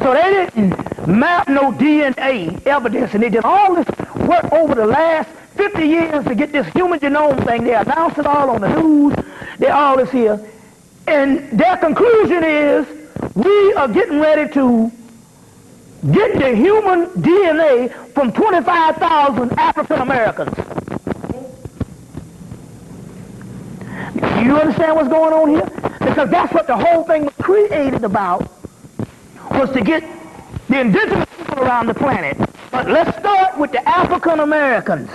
So they didn't map no DNA evidence, and they did all this work over the last 50 years to get this human genome thing. They announced it all on the news. They're all this here. And their conclusion is, we are getting ready to get the human DNA from 25,000 African Americans. Do you understand what's going on here? Because that's what the whole thing was created about, was to get the indigenous people around the planet. But let's start with the African Americans,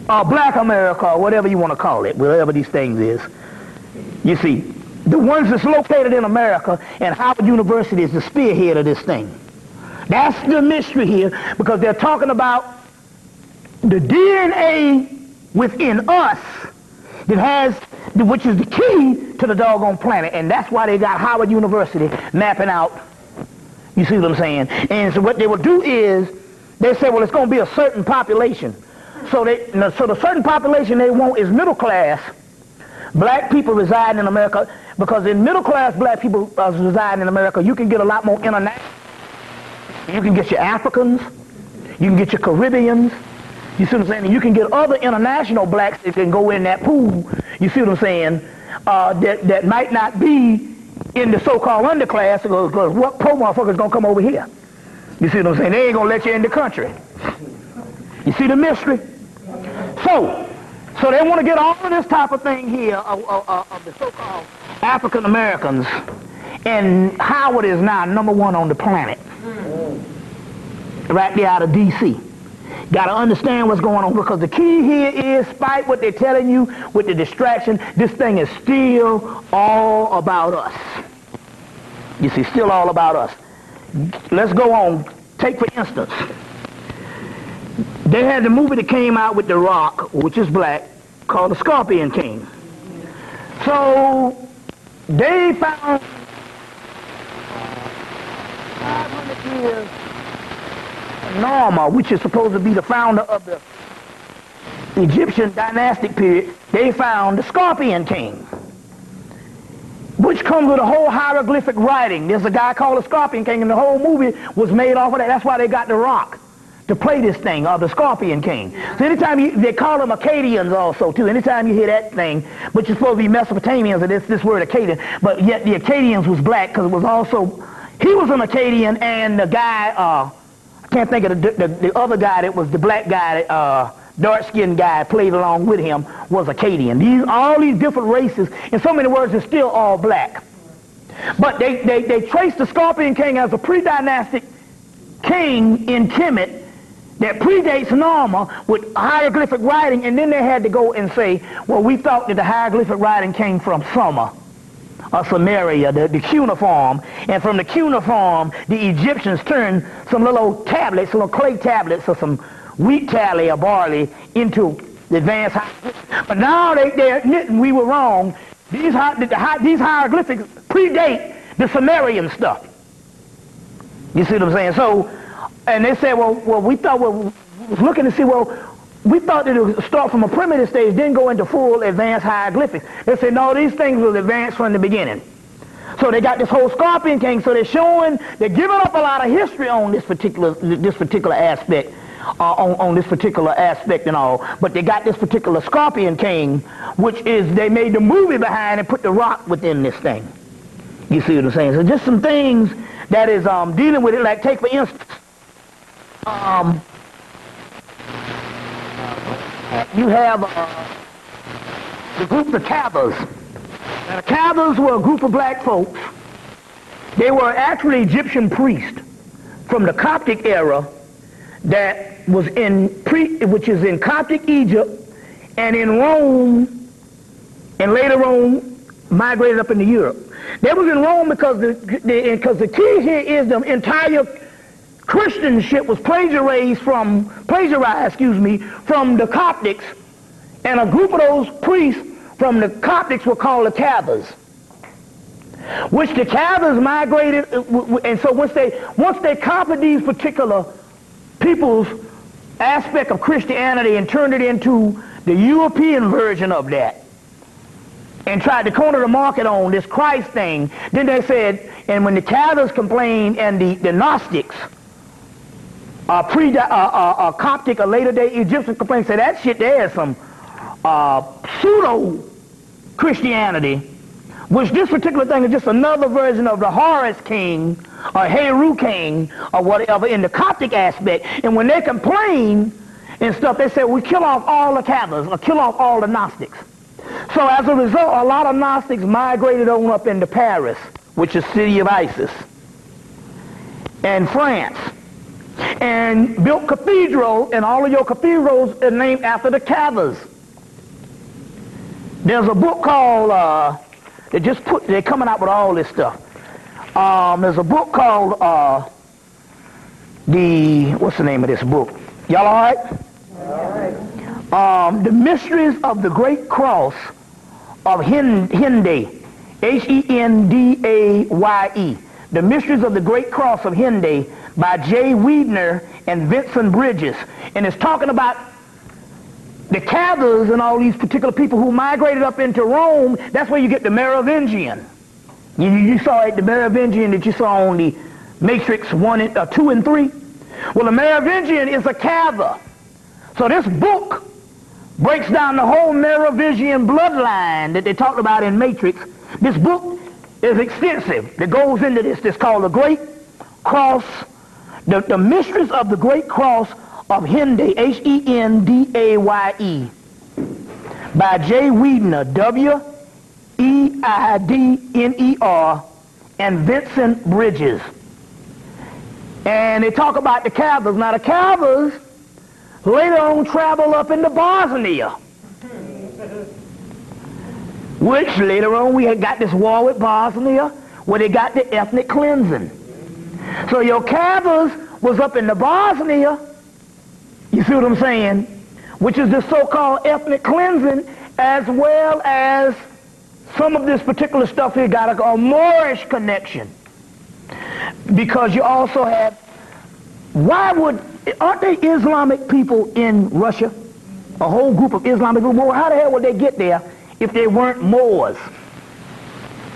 or Black America, or whatever you want to call it, whatever these things is. You see, the ones that's located in America, and Howard University is the spearhead of this thing. That's the mystery here, because they're talking about the DNA within us that has, which is the key to the doggone planet, and that's why they got Howard University mapping out. You see what I'm saying? And so what they will do is, they say, well, it's going to be a certain population. So the certain population they want is middle class black people residing in America, because in middle class black people residing in America, you can get a lot more international. You can get your Africans, you can get your Caribbeans, you see what I'm saying? And you can get other international blacks that can go in that pool, you see what I'm saying, that might not be in the so-called underclass, because what poor motherfucker's going to come over here? You see what I'm saying? They ain't going to let you in the country. You see the mystery? So they want to get all of this type of thing here of the so-called African Americans, and Howard is now #1 on the planet. Right there out of D.C. Got to understand what's going on, because the key here is, despite what they're telling you with the distraction, this thing is still all about us. You see, still all about us. Let's go on. Take, for instance, they had the movie that came out with The Rock, which is black, called The Scorpion King. So they found 500 years Norma, which is supposed to be the founder of the Egyptian dynastic period. They found the Scorpion King, which comes with a whole hieroglyphic writing. There's a guy called the Scorpion King, and the whole movie was made off of that. That's why they got The Rock to play this thing, the Scorpion King. So anytime they call them Akkadians also too. Anytime you hear that thing, which is supposed to be Mesopotamians, and this word Akkadian, but yet the Akkadians was black, because it was also, he was an Akkadian, and the guy, I can't think of the other guy that was the black guy, dark-skinned guy played along with him, was Akkadian. All these different races, in so many words, are still all black. But they traced the Scorpion King as a pre-dynastic king in Hemmitt that predates Norma with hieroglyphic writing, and then they had to go and say, well, we thought that the hieroglyphic writing came from Sumer, or Samaria, the cuneiform, and from the cuneiform, the Egyptians turned some little tablets, little clay tablets, or some wheat tally or barley into the advanced hieroglyphics. But now they're admitting we were wrong. These hieroglyphics predate the Sumerian stuff. You see what I'm saying? So, and they said, well, we thought, we was looking to see, we thought that it would start from a primitive stage, then go into full advanced hieroglyphics. They said, no, these things will advance from the beginning. So they got this whole Scorpion King, so they're giving up a lot of history on this particular aspect, on this particular aspect and all. But they got this particular Scorpion King, which is, they made the movie behind and put The Rock within this thing. You see what I'm saying? So just some things that is dealing with it, like take for instance, you have the group the Cathars. Now, the Cathars were a group of black folks. They were actually Egyptian priests from the Coptic era that was which is in Coptic Egypt, and in Rome, and later Rome migrated up into Europe. They was in Rome because the key here is the entire Christian ship was plagiarized from the Coptics, and a group of those priests from the Coptics were called the Cathars, which the Cathars migrated, and so once they copied these particular people's aspect of Christianity and turned it into the European version of that, and tried to corner the market on this Christ thing, then they said, and when the Cathars complained and the Gnostics, Coptic or later day Egyptian complaints, say that shit there is some pseudo Christianity, which this particular thing is just another version of the Horus King or Heru King or whatever in the Coptic aspect. And when they complain and stuff, they say we kill off all the Cathars or kill off all the Gnostics. So as a result, a lot of Gnostics migrated on up into Paris, which is city of Isis, and France, and built cathedrals, and all of your cathedrals are named after the Cathars. There's a book called They're coming out with all this stuff. There's a book called, what's the name of this book? Y'all all right? All right. The Mysteries of the Great Cross of Henday, Hendaye. The Mysteries of the Great Cross of Henday by J. Wiedner and Vincent Bridges. And it's talking about the Cathars and all these particular people who migrated up into Rome. That's where you get the Merovingian. You saw it, the Merovingian that you saw on the Matrix 2 and 3. Well, the Merovingian is a Cathar. So this book breaks down the whole Merovingian bloodline that they talked about in Matrix. This book is extensive. It goes into this. It's called The Great Cross, the Mysteries of the Great Cross of Henday, Hendaye, by J. Wiedner, Weidner, and Vincent Bridges. And they talk about the Cathars. Now the Cathars later on travel up into Bosnia, which later on we had got this war with Bosnia where they got the ethnic cleansing. So your Cathars was up in the Bosnia, you see what I'm saying, which is the so-called ethnic cleansing, as well as some of this particular stuff here got a Moorish connection. Because you also have, aren't they Islamic people in Russia? A whole group of Islamic people. Well, how the hell would they get there if they weren't Moors?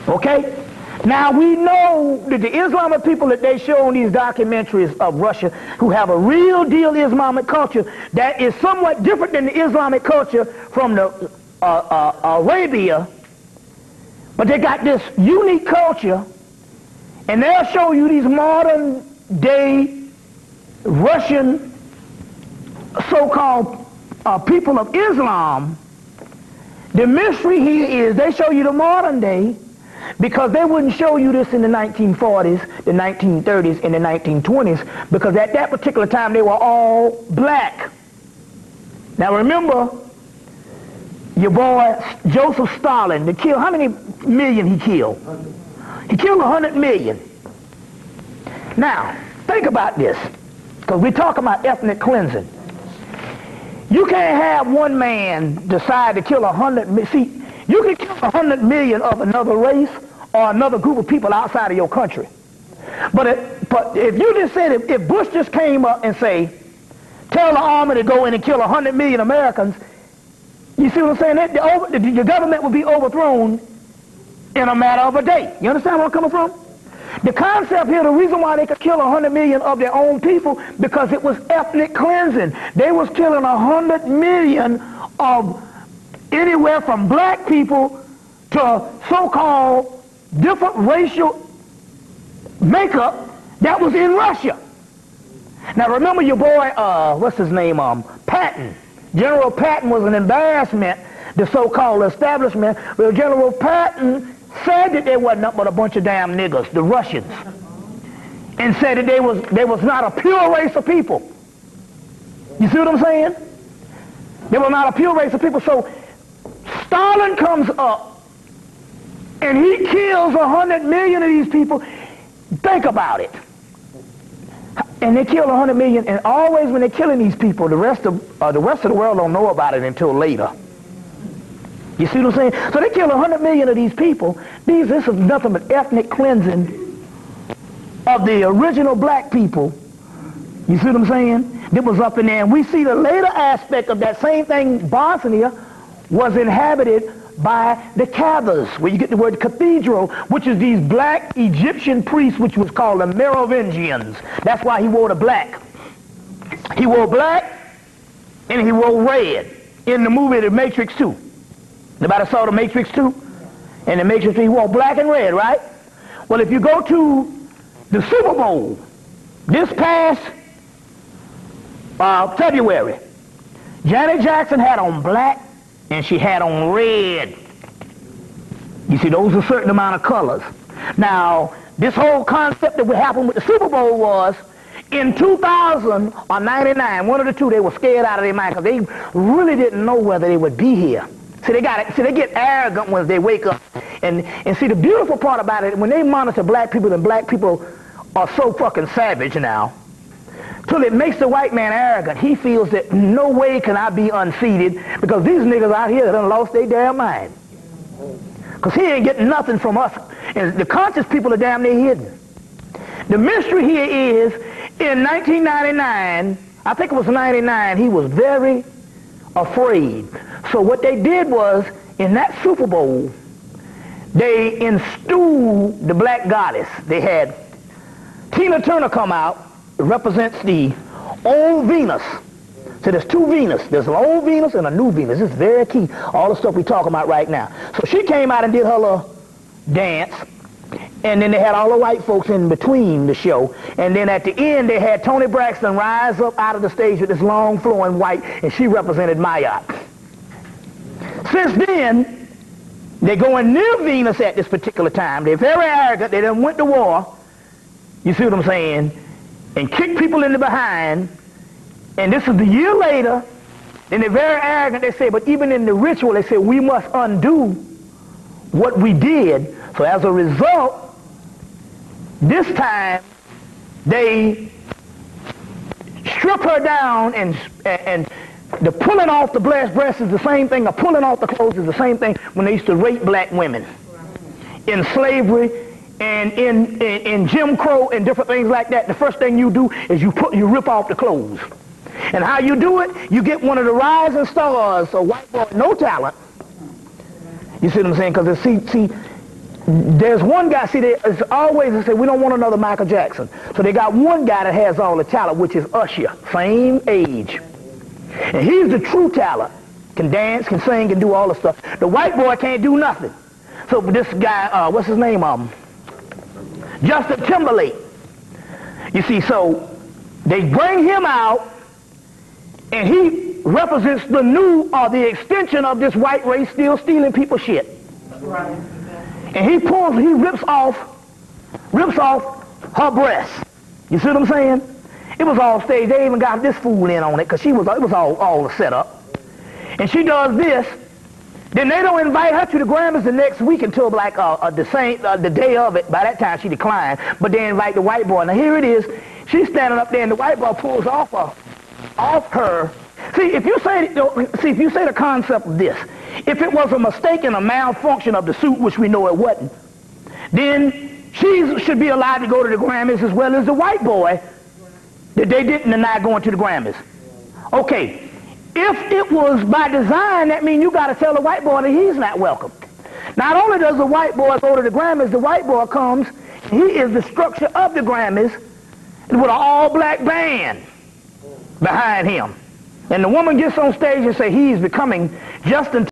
Okay? Now we know that the Islamic people that they show in these documentaries of Russia, who have a real deal Islamic culture that is somewhat different than the Islamic culture from the Arabia, but they got this unique culture, and they'll show you these modern day Russian so-called people of Islam. The mystery here is they show you the modern day because they wouldn't show you this in the 1940s, the 1930s, and the 1920s, because at that particular time they were all black. Now remember, your boy Joseph Stalin, to kill, how many million he killed? He killed 100 million. Now, think about this, because we're talking about ethnic cleansing. You can't have one man decide to kill 100 million. See, you can kill 100 million of another race or another group of people outside of your country. But if you just said, if Bush just came up and say, tell the army to go in and kill 100 million Americans, you see what I'm saying? The government would be overthrown in a matter of a day. You understand where I'm coming from? The concept here, the reason why they could kill 100 million of their own people, because it was ethnic cleansing. They was killing 100 million of anywhere from black people to so-called different racial makeup that was in Russia. Now remember your boy, what's his name, Patton. General Patton was an embarrassment, the so-called establishment. Well, General Patton said that they wasn't nothing but a bunch of damn niggers, the Russians, and said that they was not a pure race of people. You see what I'm saying? They were not a pure race of people. So Stalin comes up and he kills 100 million of these people. Think about it. And they kill 100 million, and always when they're killing these people, the rest of the world don't know about it until later. You see what I'm saying? So they kill 100 million of these people. This is nothing but ethnic cleansing of the original black people. You see what I'm saying? That was up in there. And we see the later aspect of that same thing. Bosnia was inhabited by the Cathars, where you get the word cathedral, which is these black Egyptian priests, which was called the Merovingians. That's why he wore the black. He wore black and he wore red in the movie The Matrix 2. Anybody saw The Matrix 2? And The Matrix 2, he wore black and red, right? Well, if you go to the Super Bowl this past February, Janet Jackson had on black and she had on red. You see, those are a certain amount of colors. Now, this whole concept that would happen with the Super Bowl was, in 2000 or 99, one of the two, they were scared out of their mind because they really didn't know whether they would be here. See, they get arrogant when they wake up. And see, the beautiful part about it, when they monitor black people, and black people are so fucking savage now, till it makes the white man arrogant. He feels that no way can I be unseated because these niggas out here done lost their damn mind. Because he ain't getting nothing from us. And the conscious people are damn near hidden. The mystery here is, in 1999, I think it was 99, he was very afraid. So what they did was, in that Super Bowl, they installed the black goddess. They had Tina Turner come out. It represents the old Venus. So there's two Venus. There's an old Venus and a new Venus. This is very key, all the stuff we're talking about right now. So she came out and did her little dance, and then they had all the white folks in between the show, and then at the end they had Toni Braxton rise up out of the stage with this long flowing white, and she represented Mayat. Since then, they're going near Venus at this particular time. They're very arrogant. They done went to war, you see what I'm saying, and kicked people in the behind, and this is the year later, and they're very arrogant. They say, but even in the ritual, they say, we must undo what we did. So as a result, this time, they strip her down, and the pulling off the breast is the same thing, the pulling off the clothes is the same thing when they used to rape black women in slavery and in Jim Crow and different things like that. The first thing you do is you rip off the clothes. And how you do it, you get one of the rising stars, a white boy, no talent. You see what I'm saying? Because see, there's one guy, see, there's always, they say, we don't want another Michael Jackson. So they got one guy that has all the talent, which is Usher, same age. And he's the true talent. Can dance, can sing, can do all the stuff. The white boy can't do nothing. So this guy, what's his name? Justin Timberlake. You see, so they bring him out, and he represents the new, or the extension of this white race still stealing people's shit. Right. And he rips off her breast. You see what I'm saying? It was all staged. They even got this fool in on it, because it was all set up. And she does this. Then they don't invite her to the Grammys the next week until like the day of it. By that time she declined. But they invite the white boy. Now here it is. She's standing up there, and the white boy pulls off her. See, if you say the concept of this, if it was a mistake and a malfunction of the suit, which we know it wasn't, then she should be allowed to go to the Grammys as well as the white boy that they didn't deny going to the Grammys. Okay. If it was by design, that means you got to tell the white boy that he's not welcome. Not only does the white boy go to the Grammys, the white boy comes, he is the structure of the Grammys with an all-black band behind him. And the woman gets on stage and says he's becoming Justin